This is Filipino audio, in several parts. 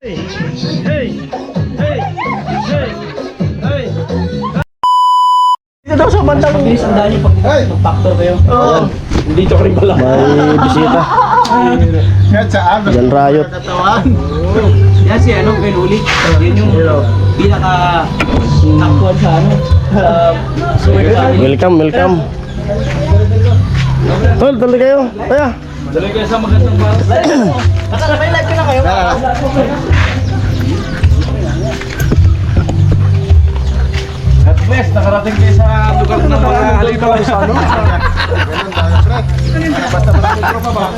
Hey! Hey! Hey! Hey! Dito daw sa bandang sandali pag-factor kayo. Oo. Dito ka rin pala. May bisita. Yan Riot. Yan si ano, Penuli. Yan yung pinaka-takpuan sa ano. Welcome, welcome. Tol, tuloy kayo. Kaya. Dali kayo sa magandang bahay. Nakasabay live ko na kayo. At least, nakarating kayo sa lugar ng mga halikaw sa ano. Basta-basta pa ba?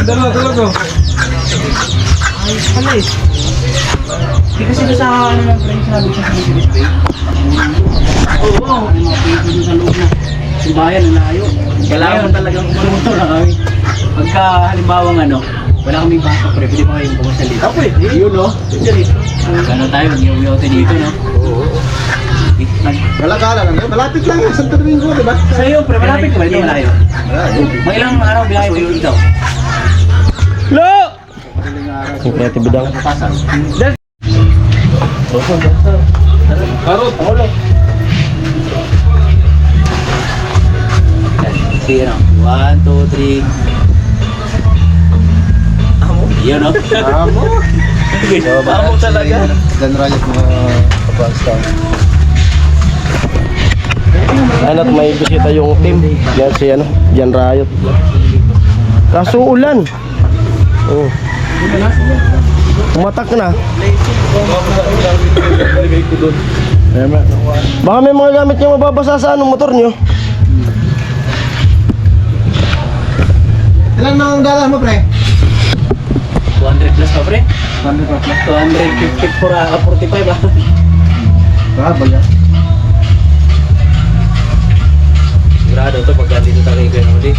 Dala na talaga. Ayos pala eh. Hindi kasi doon sa ano ng friends namin sa display. Oo, yung mga pito sa loob na simbahan na layo. Kailangan mo talagang umumotor na kami. Pagka halimbawa ano, wala kaming pasok pre, pwede pa kayong pumunta dito. Ako eh, yun no? Ano tayo, mag-iuwi ako dito no? Oo. Galagala lang yun. Malapit lang yun. Santo Domingo, di ba? Sa iyo pre, malapit ka ba dito malayo? Mga ilang araw biyahe mo dito? Lo! Yung kreatibidang. Karot! Ulo! See you now. 1, 2, 3. Amo? Yun no? Amo. Amo talaga. Dan Riot mga kapag-star. Ayun at may bisita yung team. Yan si ano, Yan Riot. Kaso ulan. Oh. Tumatak na. Baka may mga gamit nyo mababasa sa anong motor nyo. Ilan na ang galas mo, pre? 200 plus pa pre? 250 for 45 ah. Bravo yan. Sigurado to pagka dito tayo kayo naman di.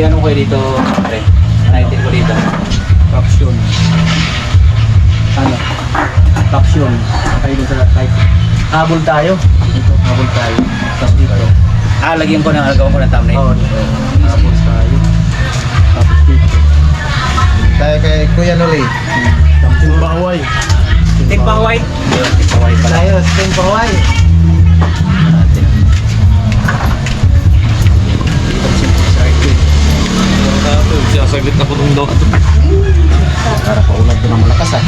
Ano kayo dito, pre? Naintin ko dito. Caption. Ano? Caption. Kayo dun sa type. Habol tayo. Dito, habol tayo. Tapos dito. Lagyan ko ng alagawan ko ng thumbnail. Oo, dito. Habol tayo. Tapos dito. Tayo kay Kuya Noli. Timbaway. Tigpaway. Tigpaway pala. Tayo, Spring Paway. Natin. Sasaglit na po itong daw. Para paulan ito ng malakas ah.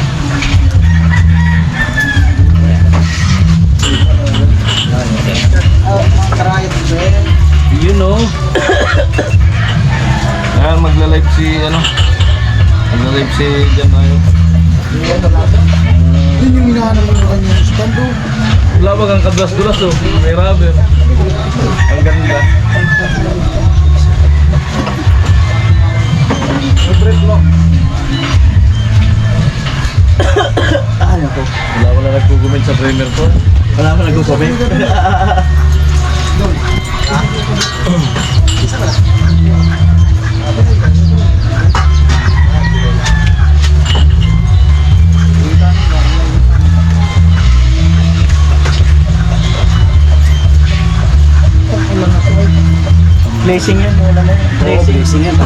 Karayot ito eh. You know. Ayan, magla-live si ano. Magla-live si Jan Riot. Yun yung hinahanap mo kanyang stando. Labag ang kadlas-dulas oh. May rubber. Ang ganda. Ano ko? Wala nagko-comment sa primer ko. Wala pa nag-comment. Blessing yan muna na. Blessing yan.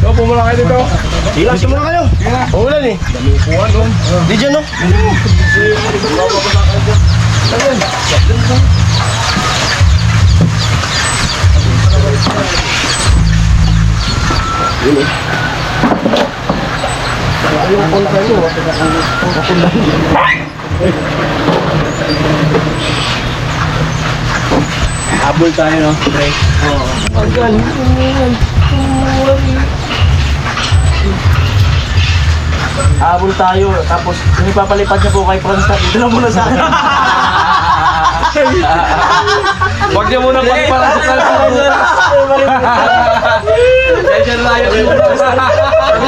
So, pumula kayo dito. Ilas Muna kayo. Uulan eh. Upuan no? Di dyan no? Habol tayo no? Pre. Oo. Ang galing. Habol tayo. Tapos kung ipapalipad niya po kay Franz na dito na muna sa akin. Huwag niya muna pagpala sa kalsada. Diyan tayo.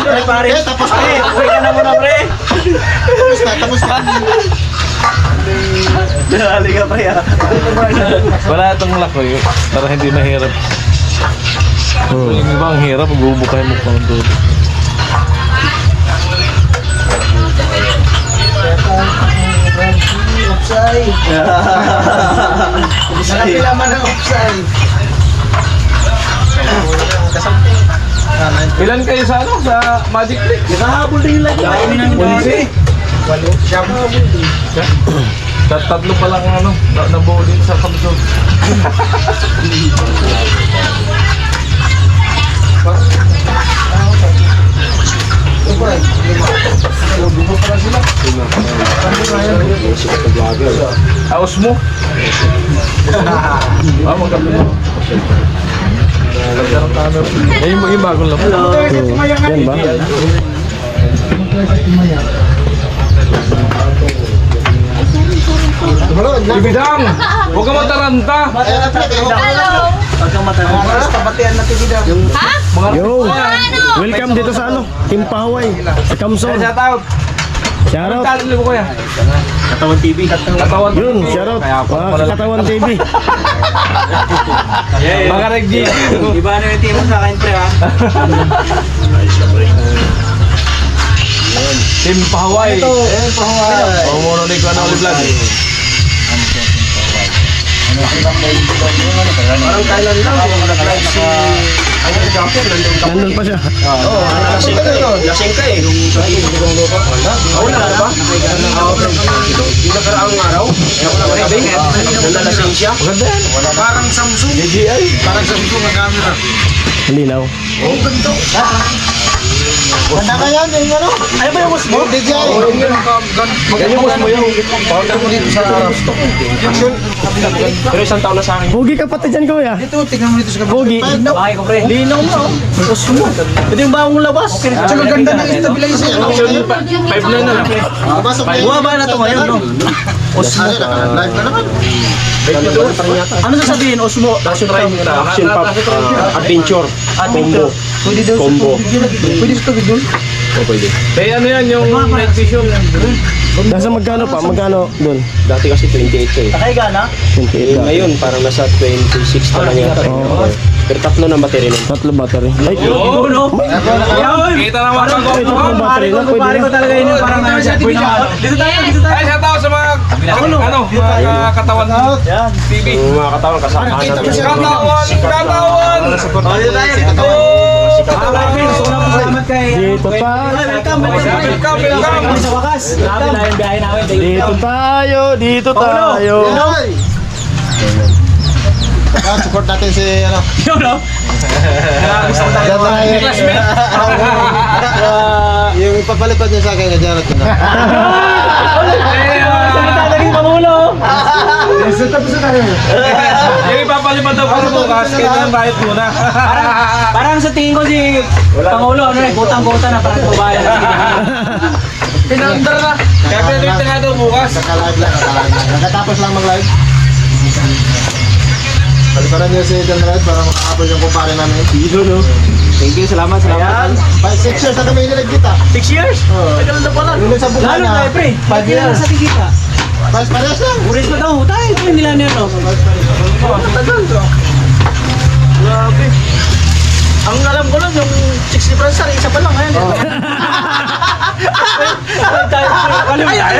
Pre, pare. Tapos na. Uwi ka na muna pre. Tapos na. Halika pre ah. Wala itong lakoy para hindi mahirap. Yung iba ang hirap, magbubukahin mo pang dulo. Upside. Malaki naman ang upside. Ilan kayo sa ano? Sa Magic Trick? Nakahabol din yung lagi. Dami nang dami. Walo. Siyam. Tatlo pa lang ano, nabuo din sa Kamsod. Aos mo? Maganda mo. Eh, yung bagong labo. Yan ba? Ibidang! Huwag ka mataranta! Hello! Pag kang matanong. Pabatian natin kita. Ha? Yo! Welcome dito sa ano? Team Pahuay. Sa Kamsong. Shout out! Shoutout. Talent mo kuya? Katawan TV. Katawan. Yun, shoutout. Mga Katawan TV. Mga reg-G. Iba na yung team mo sa akin pre ha. Team Pahuay. Pamuno ni Kuya Noli Vlog. Parang kailan lang yung nag-live si... Ang nag-jumper, nandun ka. Nandun pa siya. Lasing ka eh. Lasing ka eh. Yung sa ibigong lupa. Wala ka ba? Yung nakaraang araw. Nalalasing siya. Maganda yan. Parang Samsung. DJI. Parang Samsung ang camera. Linaw. Oh, ganito. Ganda ka yan, yung ano? Ano ba yung mo? DJI. Yan yung boss mo yun. Powder mo dito sa action. Pero isang taon na sa akin. Pogi ka pati dyan, kuya. Ito, tignan mo dito sa Pogi. Bakit ko pre? Linaw mo. Tapos mo. Ito yung bagong labas. Tsaka ganda ng stabilizer. Action 5 na lang. Buwa ba na ito ngayon, no? Osmo. Live na naman. Ano sasabihin, Osmo? Action Pop. Adventure. Combo. Pwede daw Combo. Pwede sa tubig doon? Pwede. Kaya ano yan, yung night vision. Nasa magkano pa? Magkano doon? Dati kasi 28 eh. Nakay gana? 28 lang. Ngayon parang nasa 26 na lang yata. Oo. Pero tatlo na battery nun. Tatlo battery. Ay, Yun. no? Kita naman ang tatlo battery na. Pwede Pare ko na. talaga yun yung parang ano siya. Dito tayo. Ay, shout out sa mga mga katawan TV. Yung mga katawan kasama Katawan! Salamat kay... Dito tayo. Welcome! Sa wakas. Grabe lang yung biyahe namin. Dito tayo. Dito tayo. Support natin si ano. Yun, no? Gusto ko tayo. Yung ipapalipad niya sa akin kay Jared ko na. Salita naging Pangulo. Yung ipapalipad daw para bukas, kailangan bayad muna. Parang sa tingin ko si Pangulo, ano rin, butang-buta na parang tubayan. Pinandar na. Kaya pinandar nga daw bukas. Naka-live lang. Nakatapos lang mag-live. Paliparan niyo si John Red para makakapos yung kumpare namin. Thank you, salamat. 6 years na kami inilig kita. 6 years? Tagal na pala. Yung sa buka Lalo na. tayo, pre. 5 years. Sa tigita. Pares lang. Uris na daw, tayo. Ito yung nila niya, no? Tagal, bro. Grabe. Ang alam ko lang, yung 60 fransa, isa pa lang, ayan. Ayun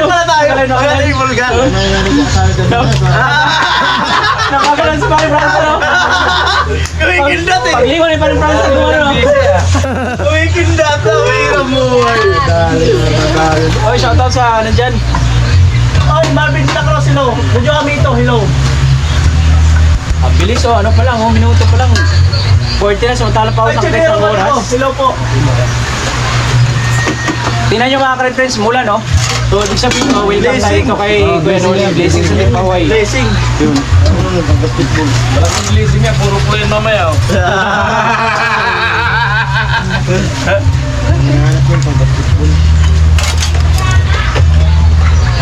pala tayo. Kaya yung vulgar. Nakagalan si Pari Fransa, no? Kumikindat eh. Pag-iwan ni Pari Fransa, ano? Kumikindat, mahirap mo. Oy, shoutout sa nandyan. Oy, Marvin de la Cruz, hello. Medyo kami ito, hello. Ang bilis, oh. Ano pa lang, oh. Minuto pa lang. 40 na, sumantala pa ako ng isang oras. Hello po. Tingnan nyo mga ka-friends mula, no? So, ibig sabihin mo, welcome tayo ito kay Kuya Noli. Blessing sa Team Pahuay. Blessing. Walang blessing niya, puro po yun mamaya.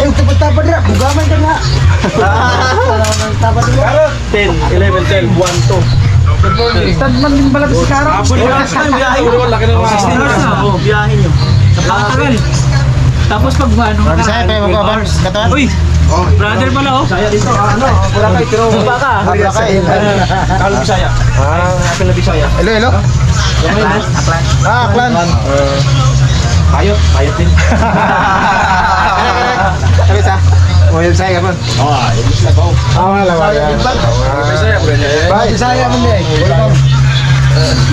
Ay, tapad-tapad na. Bugaman ka na. Tapad mo. 10, 11, 12, 1, 2. Stadman din pala si Karo. Biyahe. Laki ng mga 16 hours na. Biyahe nyo. Sa pangtagal. Tapos pag ano ka, Bisaya pa yung mga katawan. uy, brother pala oh. Saya dito, Boracay, pero... Baka. Boracay. Kalo Bisaya. Apel na Bisaya. Hello, hello. Aklan. Ayot din. Kami sa? Oh, yung Bisaya ka man. Ibig na ko. Wala, wala. Bisaya po rin. Bisaya mo niya eh.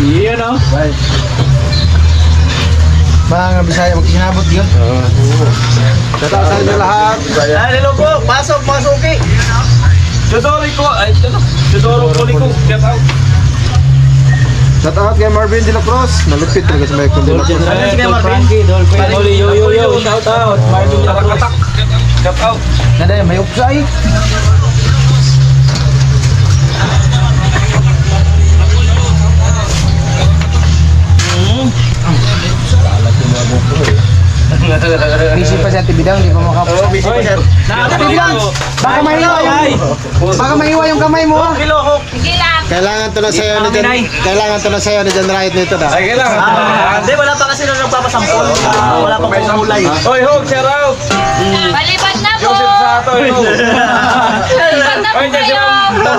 Iyan oh. Mga Bisaya, magkinabot yun. Shoutout sa inyo lahat. Hello po, pasok, masuki. Tudori ko, ay, Tudoro ko liko, get out. Shoutout kay Marvin De La Cruz. Malupit talaga sa Michael De La Cruz. Sige Marvin. Oli yo shout out. Marvin de la Cruz. Get out. Nada, may upsay. Busy pa si Ate Bidang, di pa makapos. Oh, busy pa sir. Baka mahiwa Baka mahiwa yung kamay mo. Sige lang. Kailangan to na sa'yo ni John. Kailangan to na sa'yo ni John Riot nito na. Ay, kailangan. Hindi, wala pa kasi na nagpapasampol. Wala pa kong kulay. Oy, Hog, shout out. Palipad na po. Joseph Sato, Hog. Palipad na po Oy, kayo.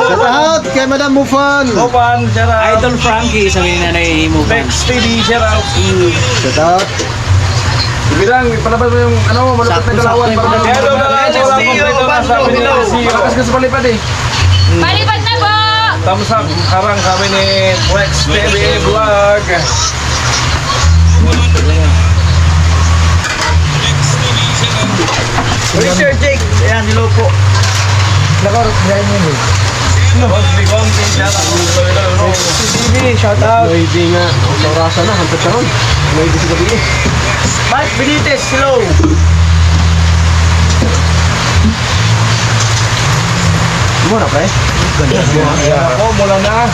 Shoutout kay Madam Mufan. Opan, shout out. Idol Frankie, sabihin na mo. Bex TV, shout out. Shoutout. Bilang, palabas mo yung ano, malapit na galawan. Hello, galawan. Tapos ka sa palipad eh. Palipad na po. Thumbs up, karang kami ni Rex TV Vlog. Sir Jake, Ayan, nilo po. Nakarot yan yun eh. TV, shout out. May di nga. Ang rasa na, hantad ka ron. May di sa gabi eh. Mike Benitez, hello. Muna pre. Ako, mula na.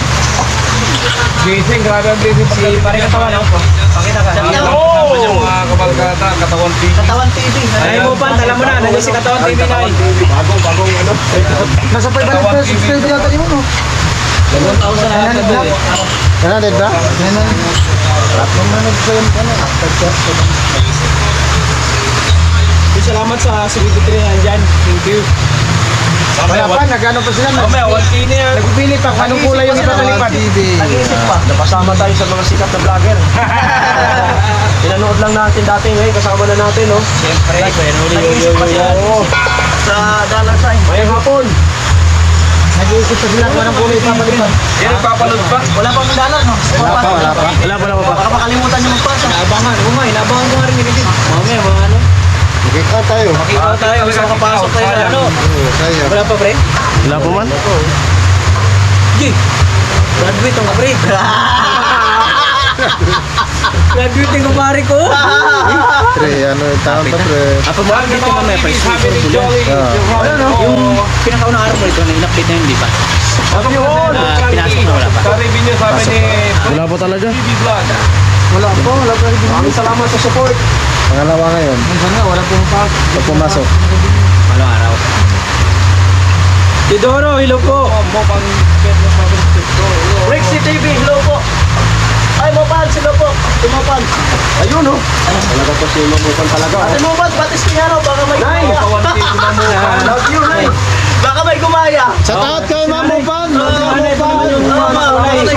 Gising, grabe ang gising. Si pare katawan, no? Pakita ka. Oh! Yung mga kabalgata, katawan TV. Katawan TV. Ay mo pa, alam mo na, nandiyan si Katawan TV na eh. Bagong ano. Nasa 500 subscribe yata di mo no? 1,000 na lang ito eh. Kaya na ba? Kaya na. Ratong na nag-frame ka na. Salamat sa secretary na dyan. Thank you. Wala pa, nag-ano pa sila. Mamaya, 1K na yan. Nagpipili pa kung anong kulay yung iba sa lipad. Nag-iisip pa. Napasama tayo sa mga sikat na vlogger. Pinanood lang natin dati ngayon, kasama na natin, no? Siyempre, nag-iisip pa sila. Sa dollar sign. Ngayong hapon. Nag-iisip pa sila kung anong kulay pa sa lipad. Yan, papanood pa. Wala pang dollar, no? Wala pa. Wala pa. Baka makalimutan niyo magpasa. Naabangan. Oo nga, naabangan ko nga rin nilipid. Mamaya, mga ano. Makita tayo. Makita tayo, gusto makapasok tayo sa ano. Tayo. Wala pa, pre? Wala pa man? G! Graduate ang pre. Graduate ang pare ko. Pre, ano yung tawag pa pre? Apa mo ang dito mamaya, pre? Sabi ni Jolly. Yung pinakaunang araw mo ito, na-in-update na yun, di ba? Yun! Pinasok na wala pa. Sa review niyo, sabi ni Wala pa talaga. TV Vlog. Wala pa. Maraming salamat sa support. Pangalawa ngayon. Minsan nga, wala pumasok. Walang araw. Tidoro, hello po. Mo pang pedro sa Rexy TV, hello po. Ay, Mopan, sila po. Si Mopan. Ayun oh. Talaga po si Mamutan talaga. Ate Mopan, batis ko yan, baka may gumaya. Love you, Nay. Baka may gumaya. Shout out kay Mamupan. Baka may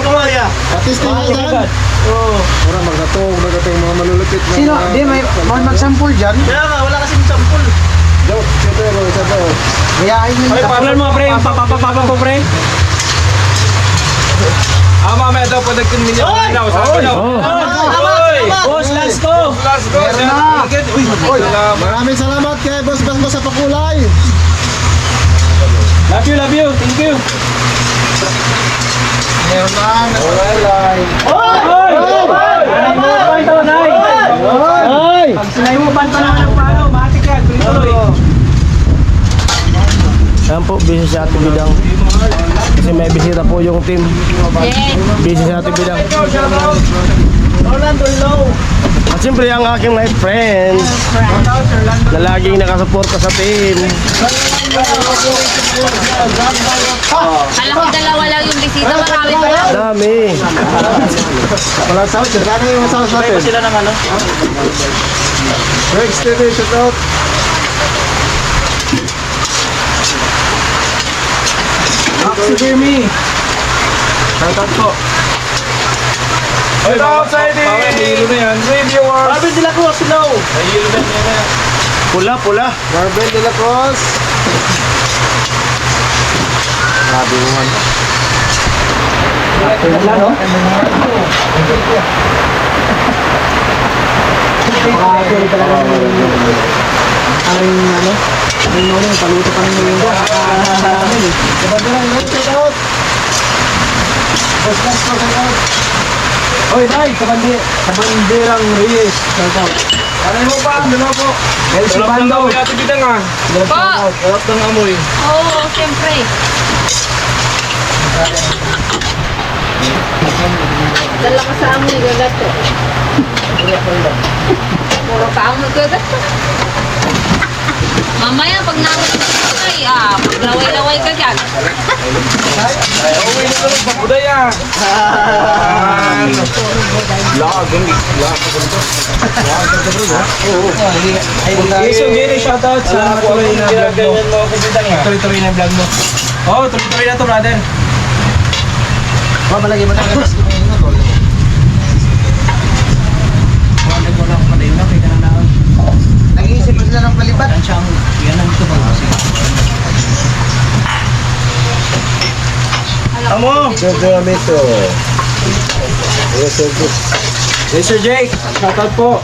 gumaya. Patis na yan. Ora magatong mga malulupit na. Sino? Di may mag-sample dyan. Kaya nga, wala kasing sampul. Joke, isa to. Gayahin nyo Ay, papalan mo, pre. Papapapapa po, pre. mamaya daw pa nagkunminya ko na. Sabi daw. Boss, last ko. Last go. Uy, maraming salamat kay Boss Basbas sa pakulay. Love you. Thank you. Meron lang. Hoy! Pag sinay mo pa naman ng paano, matik yan. Tuloy. Ayan po, busy si Ate Bidang. Kasi may bisita po yung team. Yes. Busy si Ate Bidang. Orlando, hello. At siyempre ang aking night friend na laging nakasuporta sa team. Kala ko dalawa lang yung bisita, marami pa lang. Dami. Walang sawit. Sana yung masawit natin. Sila ng ano? Rex TV, shout out. Maxi Birmi. Shoutout po. Shout out sa ID! Nahilo na yan. Reviewers! Marvin de la Cruz, hello. Nahilo na yan. Pula. Marvel de la Cruz. Grabe naman. Wala, no? Makakapili talaga ng aming ano, aming nolo, paluto pa ng merienda. Amin eh. Shout out. Boss Gas, shout out. Oy, Nay, kabandirang Reyes. Shoutout. Ano mo pa? Dalawa po. El Dalap ng Bando. amoy ate Bidang ah. Po! Dalap ng amoy. Oo, siyempre. Dala ka sa amoy, gagato. Puro pa amoy, gagato. Mamaya, pag namin maglaway-laway ka dyan. Ay, uwi na naman sa budaya. Jason Gary, shoutout sa tuloy na vlog mo. Ganyan mo kasi Bidang ah. Tuloy-tuloy na vlog mo. Oh, tuloy-tuloy na to, brother. Mamalagay mo na ang gas. Wala ko lang pala yun, kaya ka na lang. Nag-iisip pa sila ng palipat. Yan siyang, yan ang ito ba? Amo! Sergio Amito. Yes, Sergio. Yes, Sir Jake. Shoutout po.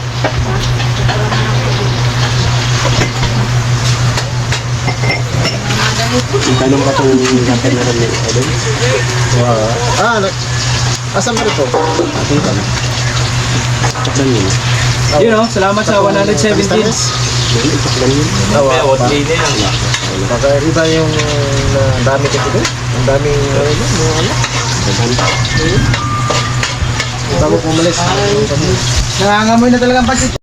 Tanong ka itong natin na rin din. Asan ba ito? Chaklan yun. Yun know, salamat sa 117. Kaya what day na yan. Iba yung dami kasi doon. Ang daming bago pumalis. Nangangamoy na talagang pansit.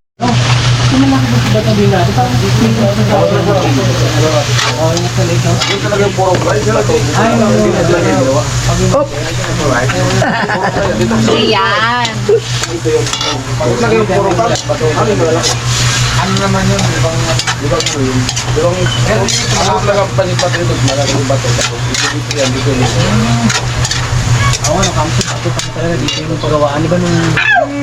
Ayan. Ano naman yun? Ano talaga panipat ito? Malaking bato. Dito yan, dito yan. Ako, ano, kamsi, ito pa talaga dito yung pagawaan. Di ba nung...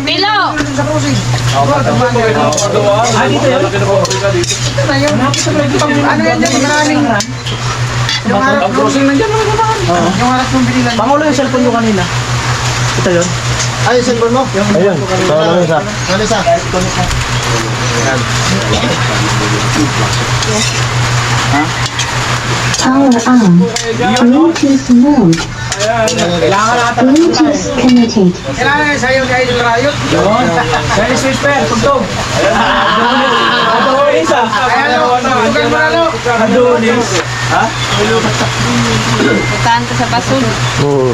Pilo! Sa cruising. Ah, dito yun? Ano yan dyan? Maraming. Yung harap cruising nandiyan mga naman. Yung harap ng binilan. Pangulo yung cellphone ko kanina. Ito yun? Ay, yung cellphone mo? Ayun, parang isa. Ano isa? Power on. Bluetooth mode. Kailangan natin Bluetooth connected. Kailangan yung sa'yo ni Idol Riot. yun. Dennis Whisper, tugtog. Adonis ah. Ayan o, bukan mo na lo. Adonis. Ha? Kanto sa basod. Oo.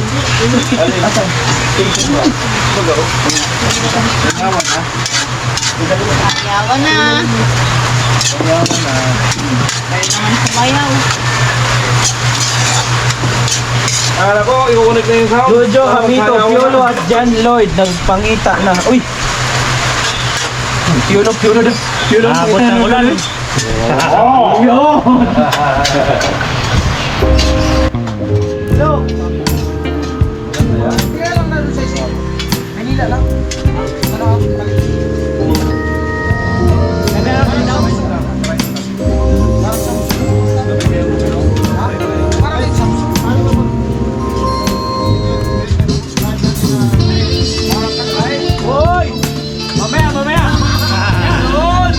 Ayawan na. Kaya naman sumayaw. Akala ko, i-connect na yung sound. Jojo, Hamito, Piolo at John Lloyd nagpangita na. Uy! Piolo. Abot ng ulan. Oh! Yun! Hello! Kaya lang na sa isip. Manila lang. Ano ako? Hoy! Mamaya! Yun!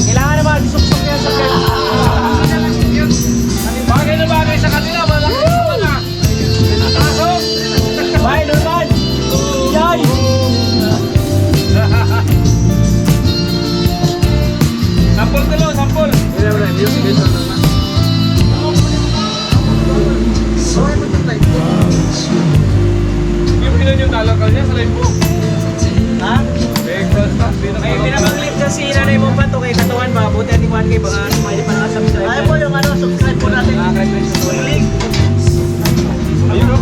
Kailangan naman, isuksok yan sa kanya. Bagay na bagay sa kanila. Malaki naman ah. Pasok! Bye, Norman! Yay! Sampol tulo, sampol. Yung pinan yung talakal niya sa live mo. Ha? Breakfast, May pinapag-clip sa si Nanay Mompa to kay Katawan ba? Buti at 1K baka may panakasubscribe. Ay po yung ano, subscribe po natin. Click. Ayun o.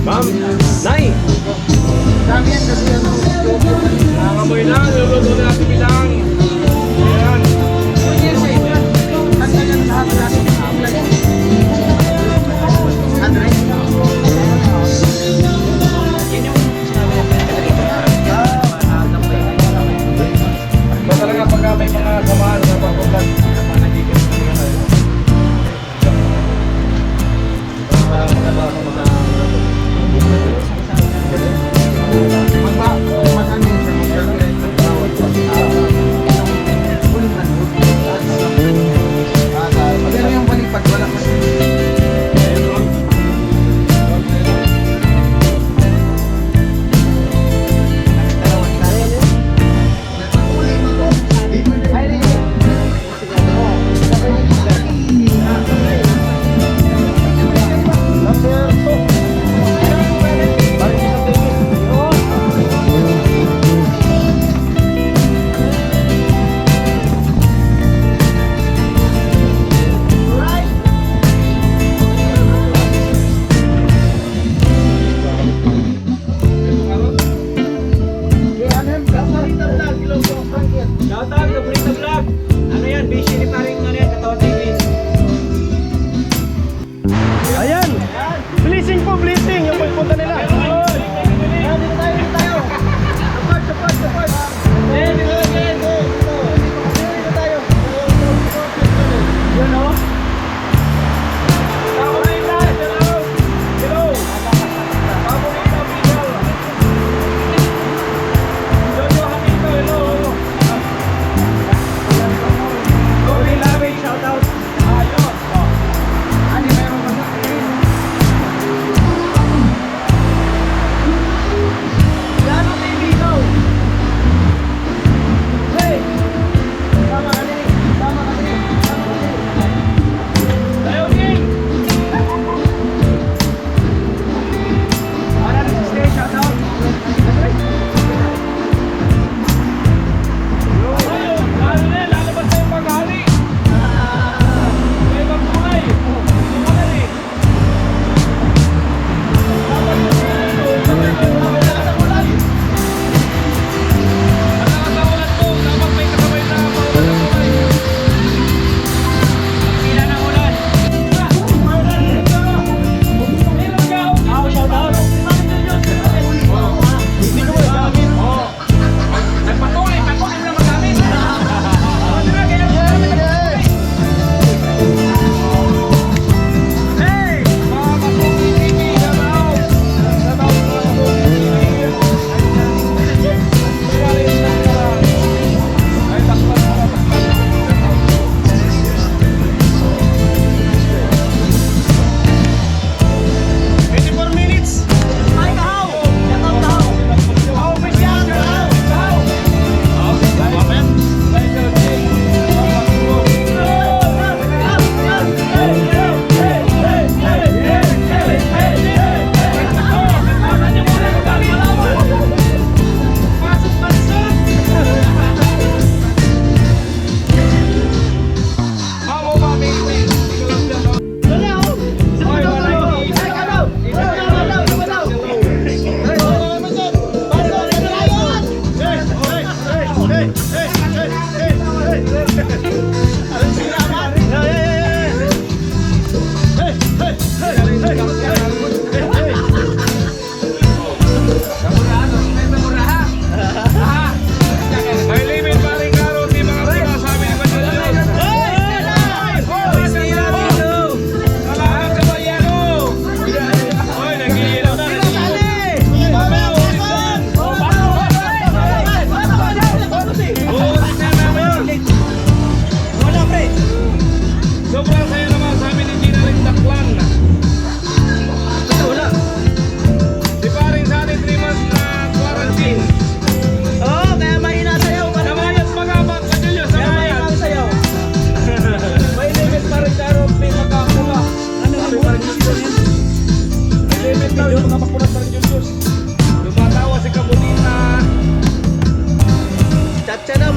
Ma'am, Nay! Nangangamoy na, luluto na natin bilang. Ayan. Ba talaga pagka may mga samahan sa pagpuntan, nagiging Maganda yung balik pag wala kasi. Ayan! Blessing po, blessing! Yung pagpunta nila. Chacha na!